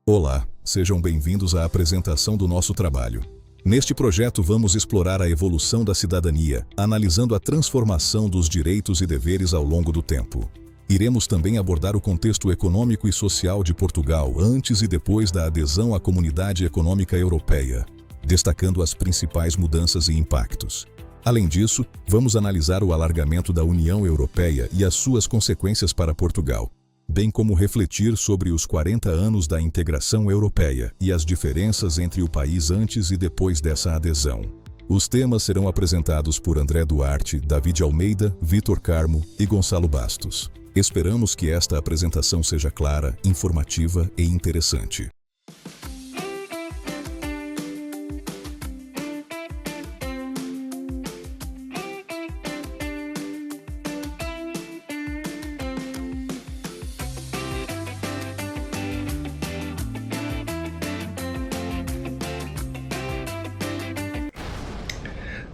Olá, sejam bem-vindos à apresentação do nosso trabalho. Neste projeto vamos explorar a evolução da cidadania, analisando a transformação dos direitos e deveres ao longo do tempo. Iremos também abordar o contexto econômico e social de Portugal antes e depois da adesão à Comunidade Econômica Europeia, destacando as principais mudanças e impactos. Além disso, vamos analisar o alargamento da União Europeia e as suas consequências para Portugal, bem como refletir sobre os 40 anos da integração europeia e as diferenças entre o país antes e depois dessa adesão. Os temas serão apresentados por André Duarte, David Almeida, Vitor Carmo e Gonçalo Bastos. Esperamos que esta apresentação seja clara, informativa e interessante.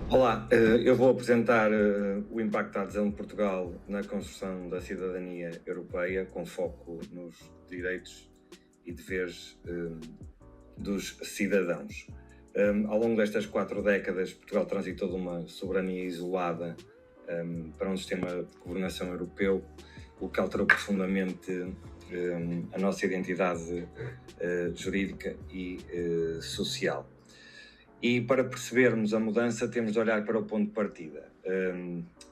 Olá, eu vou apresentar o impacto da adesão de Portugal na construção da cidadania europeia, com foco nos direitos e deveres dos cidadãos. Ao longo destas 4 décadas, Portugal transitou de uma soberania isolada para um sistema de governação europeu, o que alterou profundamente a nossa identidade jurídica e social. E para percebermos a mudança temos de olhar para o ponto de partida.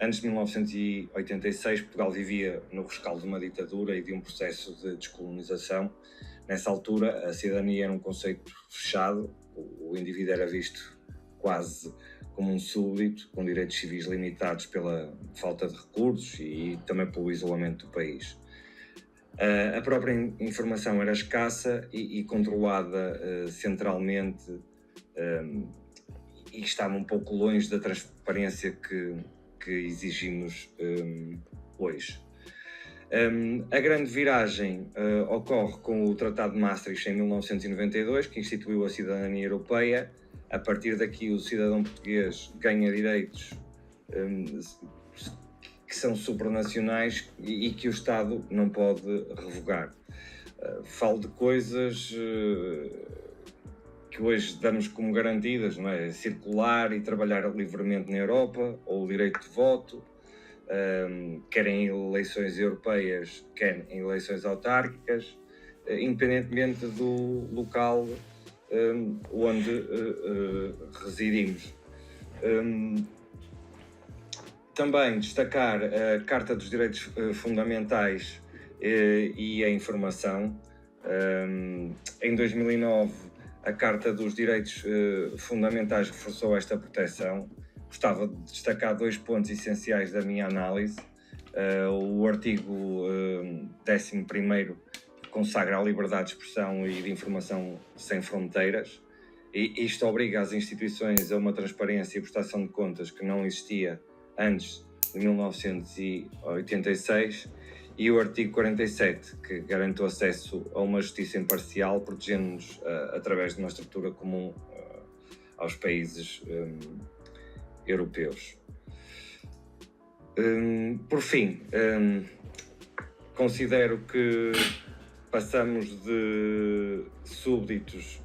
Antes de 1986, Portugal vivia no rescaldo de uma ditadura e de um processo de descolonização. Nessa altura, a cidadania era um conceito fechado, o indivíduo era visto quase como um súbdito, com direitos civis limitados pela falta de recursos e também pelo isolamento do país. A própria informação era escassa e controlada centralmente, e estava um pouco longe da transparência que exigimos hoje. A grande viragem ocorre com o Tratado de Maastricht em 1992, que instituiu a cidadania europeia. A partir daqui, o cidadão português ganha direitos que são supranacionais e que o Estado não pode revogar. Falo de coisas que hoje damos como garantidas, não é? Circular e trabalhar livremente na Europa, ou o direito de voto, quer em eleições europeias, quer em eleições autárquicas, independentemente do local onde residimos. Também destacar a Carta dos Direitos Fundamentais e a informação. Em 2009, a Carta dos Direitos Fundamentais reforçou esta proteção. Gostava de destacar 2 pontos essenciais da minha análise. O artigo 11º consagra a liberdade de expressão e de informação sem fronteiras. E isto obriga as instituições a uma transparência e prestação de contas que não existia antes de 1986. E o artigo 47, que garante o acesso a uma justiça imparcial, protegendo-nos através de uma estrutura comum aos países europeus. Por fim, considero que passamos de súbditos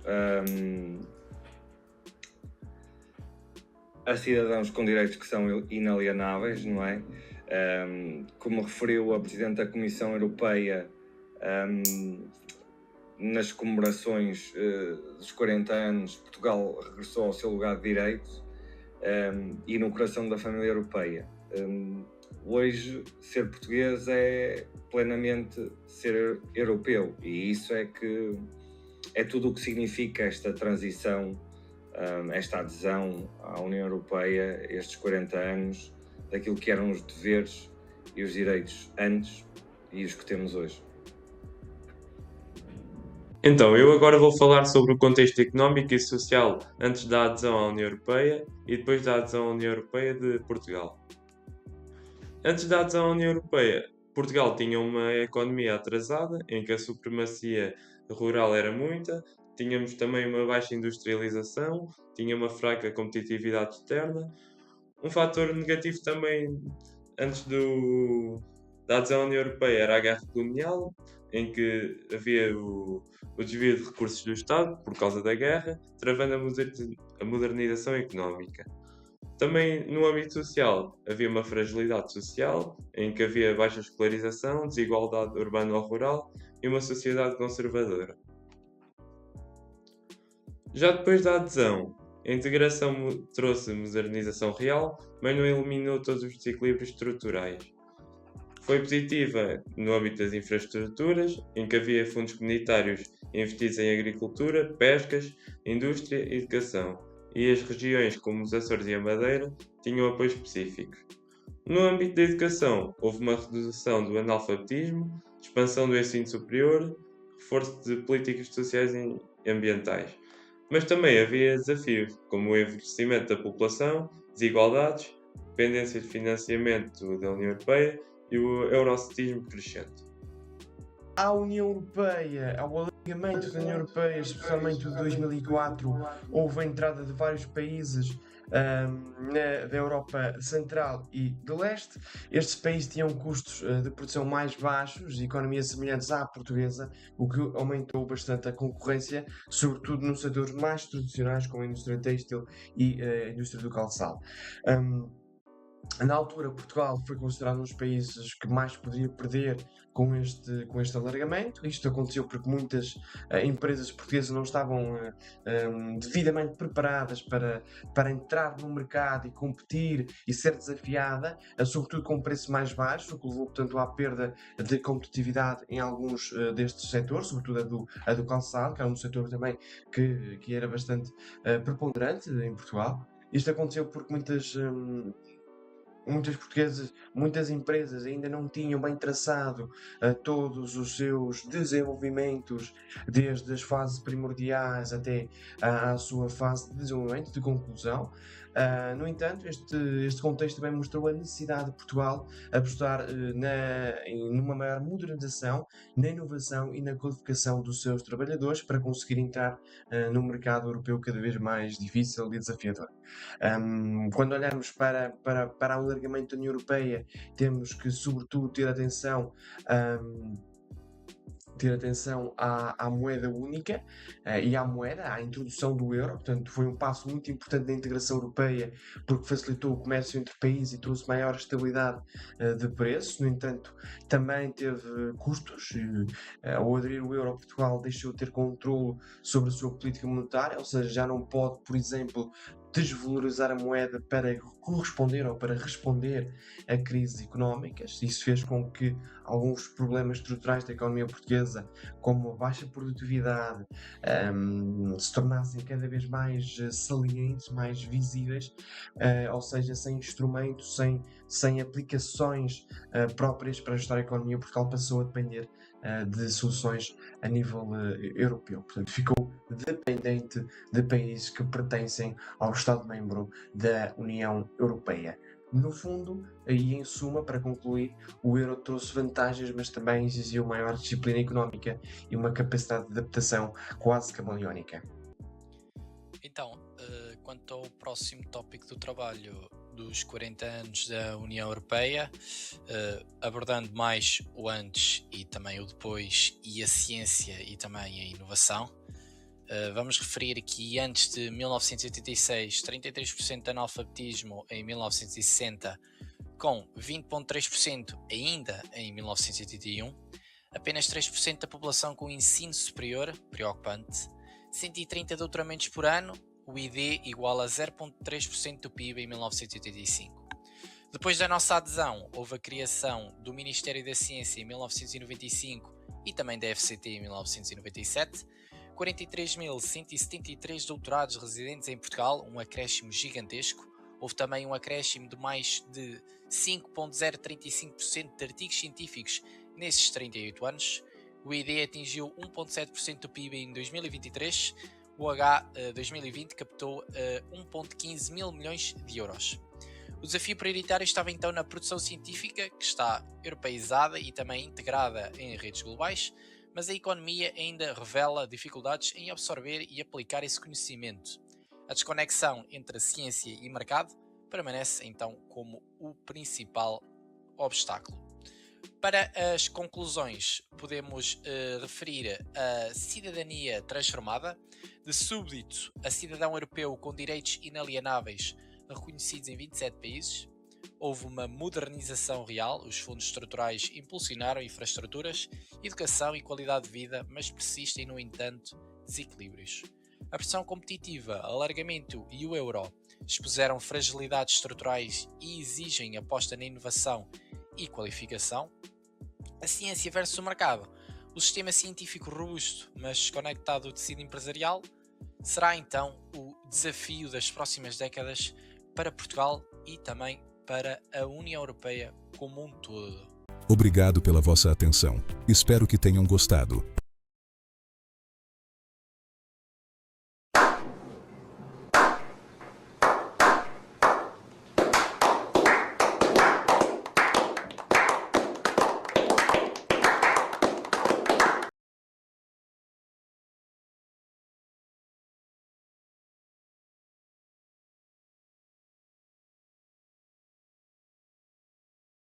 a cidadãos com direitos que são inalienáveis, não é? Como referiu a Presidente da Comissão Europeia nas comemorações dos 40 anos, Portugal regressou ao seu lugar de direito e no coração da família europeia. Hoje, ser português é plenamente ser europeu, e isso é tudo o que significa esta transição, esta adesão à União Europeia, estes 40 anos, daquilo que eram os deveres e os direitos antes e os que temos hoje. Então, eu agora vou falar sobre o contexto económico e social antes da adesão à União Europeia e depois da adesão à União Europeia de Portugal. Antes da adesão à União Europeia, Portugal tinha uma economia atrasada, em que a supremacia rural era muita, tínhamos também uma baixa industrialização, tinha uma fraca competitividade externa. Um fator negativo também antes da adesão à União Europeia era a guerra colonial, em que havia o desvio de recursos do Estado por causa da guerra, travando a modernização económica. Também no âmbito social, havia uma fragilidade social, em que havia baixa escolarização, desigualdade urbano-rural e uma sociedade conservadora. Já depois da adesão, a integração trouxe modernização real, mas não eliminou todos os desequilíbrios estruturais. Foi positiva no âmbito das infraestruturas, em que havia fundos comunitários investidos em agricultura, pescas, indústria e educação, e as regiões como os Açores e a Madeira tinham apoio específico. No âmbito da educação, houve uma redução do analfabetismo, expansão do ensino superior, reforço de políticas sociais e ambientais. Mas também havia desafios, como o envelhecimento da população, desigualdades, dependência de financiamento da União Europeia e o euroceticismo crescente. À União Europeia, ao alargamento da União Europeia, especialmente o de 2004, houve a entrada de vários países da Europa Central e de Leste. Estes países tinham custos de produção mais baixos e economias semelhantes à portuguesa, o que aumentou bastante a concorrência, sobretudo nos setores mais tradicionais, como a indústria têxtil e a indústria do calçado. Na altura, Portugal foi considerado um dos países que mais poderia perder com este alargamento. Isto aconteceu porque muitas empresas portuguesas não estavam devidamente preparadas para entrar no mercado e competir e ser desafiada, sobretudo com preços mais baixos, o que levou, portanto, à perda de competitividade em alguns destes setores, sobretudo a do calçado, que era um setor também que era bastante preponderante em Portugal. Isto aconteceu porque muitas portuguesas, muitas empresas ainda não tinham bem traçado todos os seus desenvolvimentos, desde as fases primordiais até à sua fase de desenvolvimento, de conclusão. No entanto, este contexto também mostrou a necessidade de Portugal apostar numa maior modernização, na inovação e na qualificação dos seus trabalhadores para conseguir entrar no mercado europeu cada vez mais difícil e desafiador. Quando olhamos para o alargamento da União Europeia, temos que, sobretudo, ter atenção à moeda única e à introdução do euro. Portanto, foi um passo muito importante na integração europeia, porque facilitou o comércio entre países e trouxe maior estabilidade de preços. No entanto, também teve custos. Ao aderir o euro, Portugal deixou de ter controle sobre a sua política monetária, ou seja, já não pode, por exemplo, desvalorizar a moeda para corresponder ou para responder a crises económicas. Isso fez com que alguns problemas estruturais da economia portuguesa, como a baixa produtividade, se tornassem cada vez mais salientes, mais visíveis, ou seja, sem instrumentos, sem aplicações próprias para ajudar a economia. Portugal passou a depender de soluções a nível europeu. Portanto, ficou dependente de países que pertencem ao Estado-membro da União Europeia. No fundo, e em suma, para concluir, o euro trouxe vantagens, mas também exigiu maior disciplina económica e uma capacidade de adaptação quase camaleónica. Então, quanto ao próximo tópico do trabalho dos 40 anos da União Europeia, abordando mais o antes e também o depois, e a ciência e também a inovação, vamos referir aqui antes de 1986, 33% de analfabetismo em 1960, com 20,3% ainda em 1981, apenas 3% da população com ensino superior, preocupante, 130 doutoramentos por ano, o ID igual a 0,3% do PIB em 1985. Depois da nossa adesão, houve a criação do Ministério da Ciência em 1995 e também da FCT em 1997, 43.173 doutorados residentes em Portugal, um acréscimo gigantesco. Houve também um acréscimo de mais de 5,035% de artigos científicos nesses 38 anos. O ID atingiu 1,7% do PIB em 2023. O H 2020 captou 1,15 mil milhões de euros. O desafio prioritário estava então na produção científica, que está europeizada e também integrada em redes globais, mas a economia ainda revela dificuldades em absorver e aplicar esse conhecimento. A desconexão entre a ciência e mercado permanece então como o principal obstáculo. Para as conclusões, podemos referir a cidadania transformada, de súbdito a cidadão europeu com direitos inalienáveis reconhecidos em 27 países. Houve uma modernização real, os fundos estruturais impulsionaram infraestruturas, educação e qualidade de vida, mas persistem, no entanto, desequilíbrios. A pressão competitiva, alargamento e o euro expuseram fragilidades estruturais e exigem aposta na inovação e qualificação. A ciência versus o mercado. O sistema científico robusto, mas desconectado do tecido empresarial, será então o desafio das próximas décadas para Portugal e também para a União Europeia como um todo. Obrigado pela vossa atenção. Espero que tenham gostado.